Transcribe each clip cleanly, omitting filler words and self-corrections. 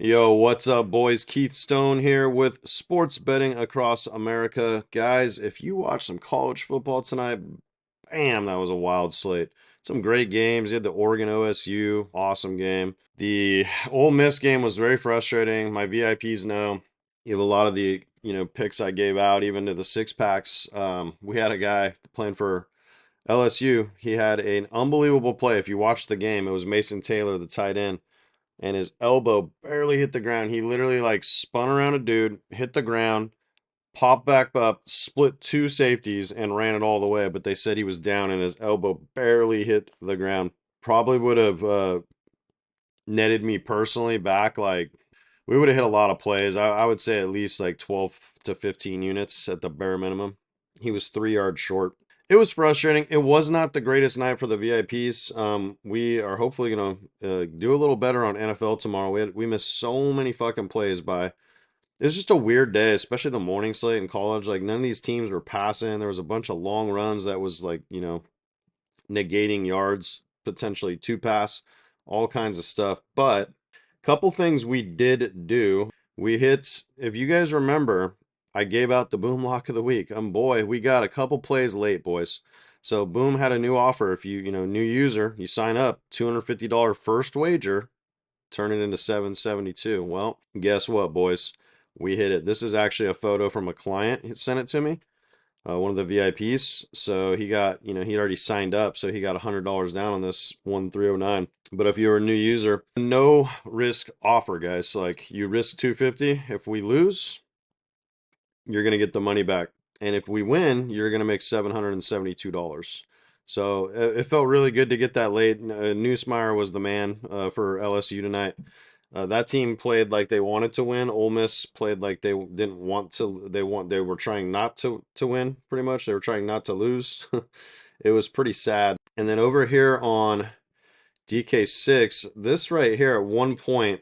Yo, what's up, boys? Keith Stone here with Sports Betting Across America. Guys, if you watch some college football tonight, bam, that was a wild slate. Some great games. You had the Oregon OSU, awesome game. The Ole Miss game was very frustrating. My VIPs know. You have a lot of the, picks I gave out, even to the six packs. We had a guy playing for LSU. He had an unbelievable play. If you watched the game, it was Mason Taylor, the tight end, and his elbow barely hit the ground. He literally like spun around a dude, hit the ground, popped back up, split two safeties, and ran it all the way. But they said he was down and his elbow barely hit the ground. Probably would have netted me personally back. Like, we would have hit a lot of plays. I would say at least like 12 to 15 units at the bare minimum. He was 3 yards short. It was frustrating. It was not the greatest night for the VIPs. We are hopefully gonna do a little better on NFL tomorrow. We missed so many fucking plays by. It was just a weird day, especially the morning slate in college. Like, none of these teams were passing. There was a bunch of long runs that was like, negating yards, potentially two pass, all kinds of stuff. But couple things we did do. We hit, if you guys remember, I gave out the Boom Lock of the Week. Boy, we got a couple plays late, boys. So Boom had a new offer. If new user, you sign up, $250 first wager, turn it into 772. Well, guess what, boys? We hit it. This is actually a photo from a client. He sent it to me, one of the VIPs. So he got, he'd already signed up, so he got $100 down on this 1309. But if you're a new user, no risk offer, guys. So, like, you risk 250. If we lose, you're gonna get the money back, and if we win, you're gonna make $772. So it felt really good to get that late. Newsmeyer was the man for LSU tonight. That team played like they wanted to win. Ole Miss played like they didn't want to. They were trying not to win. Pretty much, they were trying not to lose. It was pretty sad. And then over here on DK6, this right here at one point,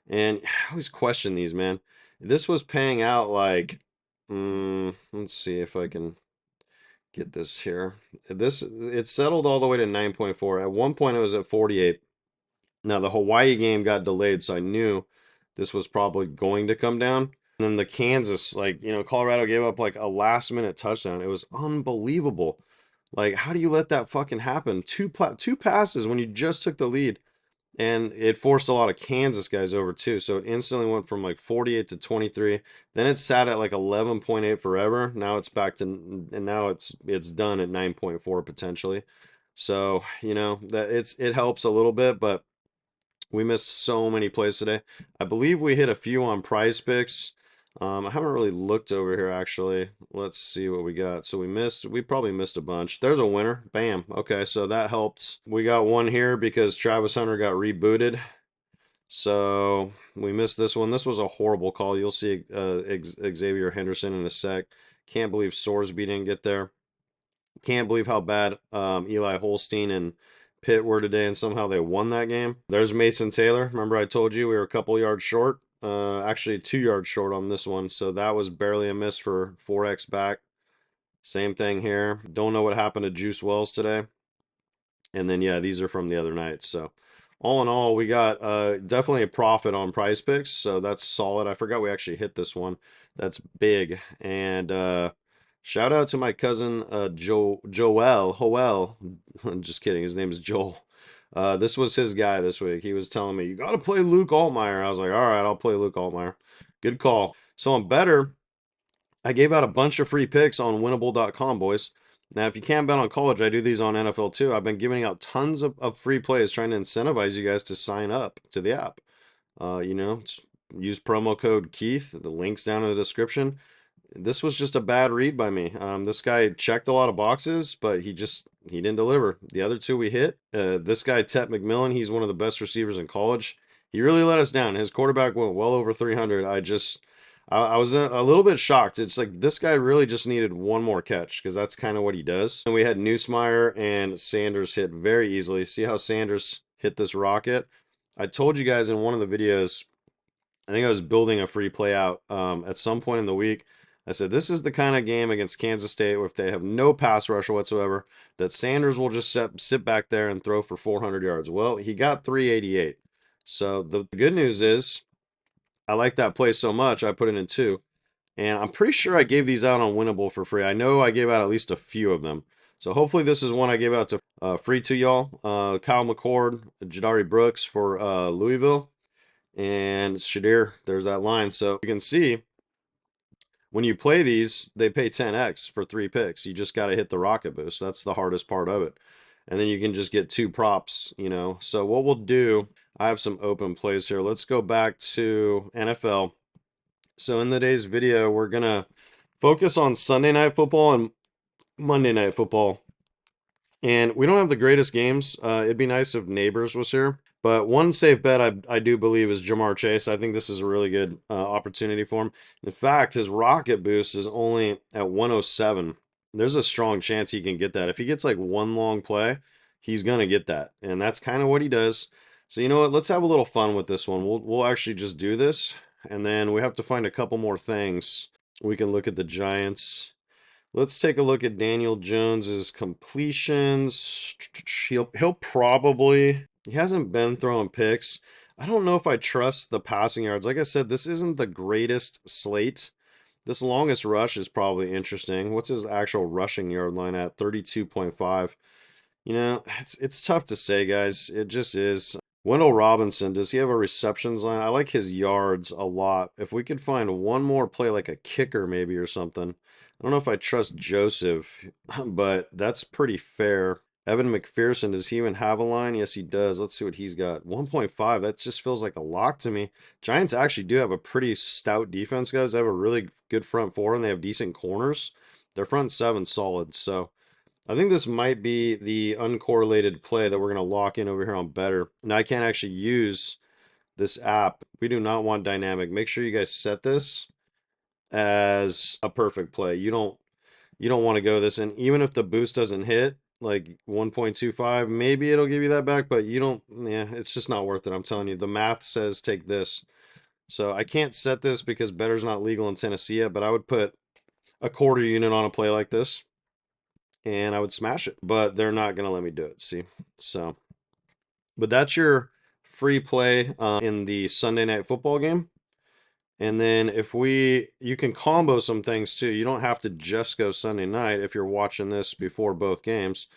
and I always question these, man. This was paying out like, let's see if I can get this here. It settled all the way to 9.4. At one point, it was at 48. Now, the Hawaii game got delayed, so I knew this was probably going to come down. And then the Kansas, like, Colorado gave up like a last minute touchdown. It was unbelievable. Like, how do you let that fucking happen? Two passes when you just took the lead. And it forced a lot of Kansas guys over too. So it instantly went from like 48 to 23. Then it sat at like 11.8 forever. Now it's back to, and now it's done at 9.4 potentially. So, that it helps a little bit, but we missed so many plays today. I believe we hit a few on Prizepicks. I haven't really looked over here actually. Let's see what we got. So we probably missed a bunch. There's a winner. Bam. Okay, so that helped. We got one here because Travis Hunter got rebooted. So we missed this one. This was a horrible call. You'll see Xavier Henderson in a sec. Can't believe Sorsby didn't get there. Can't believe how bad Eli Holstein and Pitt were today, and somehow they won that game. There's Mason Taylor. Remember I told you we were a couple yards short? Actually 2 yards short on this one, so that was barely a miss for 4x back. Same thing here. Don't know what happened to Juice Wells today. And then, yeah, these are from the other night. So all in all, we got definitely a profit on Prizepicks, so that's solid. I forgot we actually hit this one. That's big. And shout out to my cousin Joel. I'm just kidding. His name is Joel. This was his guy this week. He was telling me, you got to play Luke Altmaier. I was like, all right, I'll play Luke Altmaier. Good call. So on Betr, I gave out a bunch of free picks on winnable.com, boys. Now, if you can't bet on college, I do these on NFL too. I've been giving out tons of free plays trying to incentivize you guys to sign up to the app. Use promo code Keith. The link's down in the description. This was just a bad read by me. This guy checked a lot of boxes, but he didn't deliver. The other two we hit. This guy, Tet McMillan, he's one of the best receivers in college. He really let us down. His quarterback went well over 300. I was a little bit shocked. It's like this guy really just needed one more catch because that's kind of what he does. And we had Newsmeyer and Sanders hit very easily. See how Sanders hit this rocket? I told you guys in one of the videos, I think I was building a free play out at some point in the week. I said, this is the kind of game against Kansas State where if they have no pass rush whatsoever, that Sanders will just sit back there and throw for 400 yards. Well, he got 388. So the good news is I like that play so much, I put it in two. And I'm pretty sure I gave these out on Winnable for free. I know I gave out at least a few of them. So hopefully this is one I gave out to free to y'all. Kyle McCord, Jadari Brooks for Louisville, and Shadir. There's that line. So you can see when you play these, they pay 10x for 3 picks. You just got to hit the rocket boost. That's the hardest part of it. And then you can just get 2 props. So what we'll do, I have some open plays here. Let's go back to NFL. So in today's video, we're going to focus on Sunday Night Football and Monday Night Football. And we don't have the greatest games. It'd be nice if Neighbors was here. But one safe bet I do believe is Jamar Chase. I think this is a really good opportunity for him. In fact, his rocket boost is only at 107. There's a strong chance he can get that. If he gets like one long play, he's going to get that. And that's kind of what he does. So you know what? Let's have a little fun with this one. We'll actually just do this. And then we have to find a couple more things. We can look at the Giants. Let's take a look at Daniel Jones's completions. He'll probably, he hasn't been throwing picks. I don't know if I trust the passing yards. Like I said, this isn't the greatest slate. This longest rush is probably interesting. What's his actual rushing yard line at? 32.5. It's tough to say, guys. It just is. Wendell Robinson, does he have a receptions line? I like his yards a lot. If we could find one more play, like a kicker maybe or something. I don't know if I trust Joseph, but that's pretty fair. Evan McPherson, does he even have a line? Yes, he does. Let's see what he's got. 1.5. That just feels like a lock to me. Giants actually do have a pretty stout defense, guys. They have a really good front four, and they have decent corners. Their front seven's solid, so I think this might be the uncorrelated play that we're going to lock in over here on Betr. Now, I can't actually use this app. We do not want dynamic. Make sure you guys set this as a perfect play. You don't want to go this, and even if the boost doesn't hit like 1.25, maybe it'll give you that back, but you don't, yeah, it's just not worth it. I'm telling you, the math says take this. So I can't set this because Better's not legal in Tennessee yet, but I would put a quarter unit on a play like this and I would smash it, but they're not going to let me do it. See? So, but that's your free play in the Sunday Night Football game. And then you can combo some things too. You don't have to just go Sunday night if you're watching this before both games.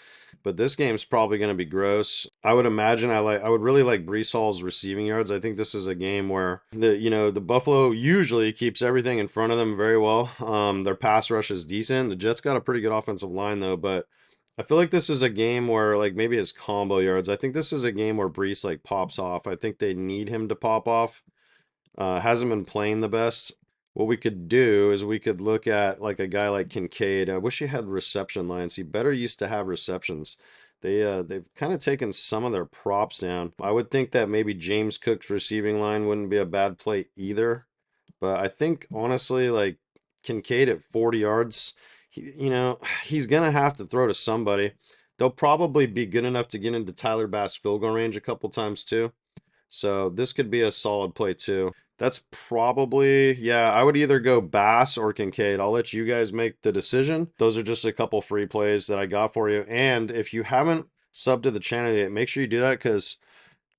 But this game's probably going to be gross. I would imagine I would really like Breece Hall's receiving yards. I think this is a game where the Buffalo usually keeps everything in front of them very well. Their pass rush is decent. The Jets got a pretty good offensive line though, but I feel like this is a game where like maybe his combo yards. I think this is a game where Breece like pops off. I think they need him to pop off. Hasn't been playing the best. What we could do is we could look at like a guy like Kincaid. I wish he had reception lines. He better used to have receptions. They've kind of taken some of their props down. I would think that maybe James Cook's receiving line wouldn't be a bad play either. But I think honestly, like Kincaid at 40 yards, he's gonna have to throw to somebody. They'll probably be good enough to get into Tyler Bass field goal range a couple times too. So this could be a solid play too. That's probably, yeah, I would either go Bass or Kincaid. I'll let you guys make the decision. Those are just a couple free plays that I got for you. And if you haven't subbed to the channel yet, make sure you do that because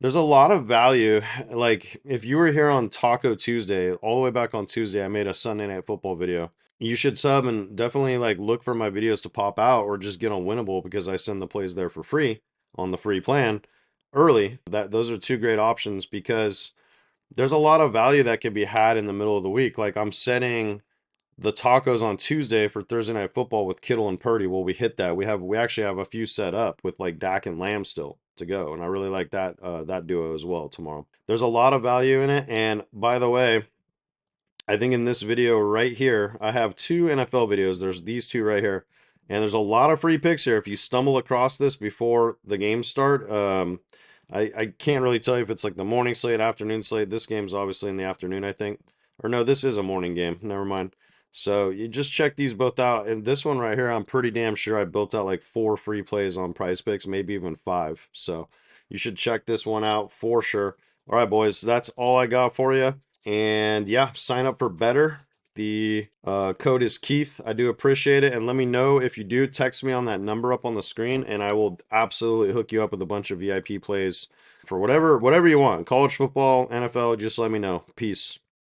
there's a lot of value. Like if you were here on Taco Tuesday, all the way back on Tuesday, I made a Sunday Night Football video. You should sub and definitely like look for my videos to pop out or just get on Winnable because I send the plays there for free on the free plan early. Those are two great options because there's a lot of value that can be had in the middle of the week. Like I'm setting the tacos on Tuesday for Thursday Night Football with Kittle and Purdy. Well, we hit that. We actually have a few set up with like Dak and Lamb still to go, and I really like that duo as well tomorrow. There's a lot of value in it, and by the way, I think in this video right here, I have 2 NFL videos. There's these 2 right here. And there's a lot of free picks here. If you stumble across this before the games start, I can't really tell you if it's like the morning slate, afternoon slate. This game's obviously in the afternoon, I think. Or no, this is a morning game. Never mind. So you just check these both out. And this one right here, I'm pretty damn sure I built out like 4 free plays on Prizepicks, maybe even 5. So you should check this one out for sure. All right, boys, that's all I got for you. And yeah, sign up for Betr. The code is Keith. I do appreciate it. And let me know if you do. Text me on that number up on the screen, and I will absolutely hook you up with a bunch of VIP plays for whatever you want. College football, NFL, just let me know. Peace.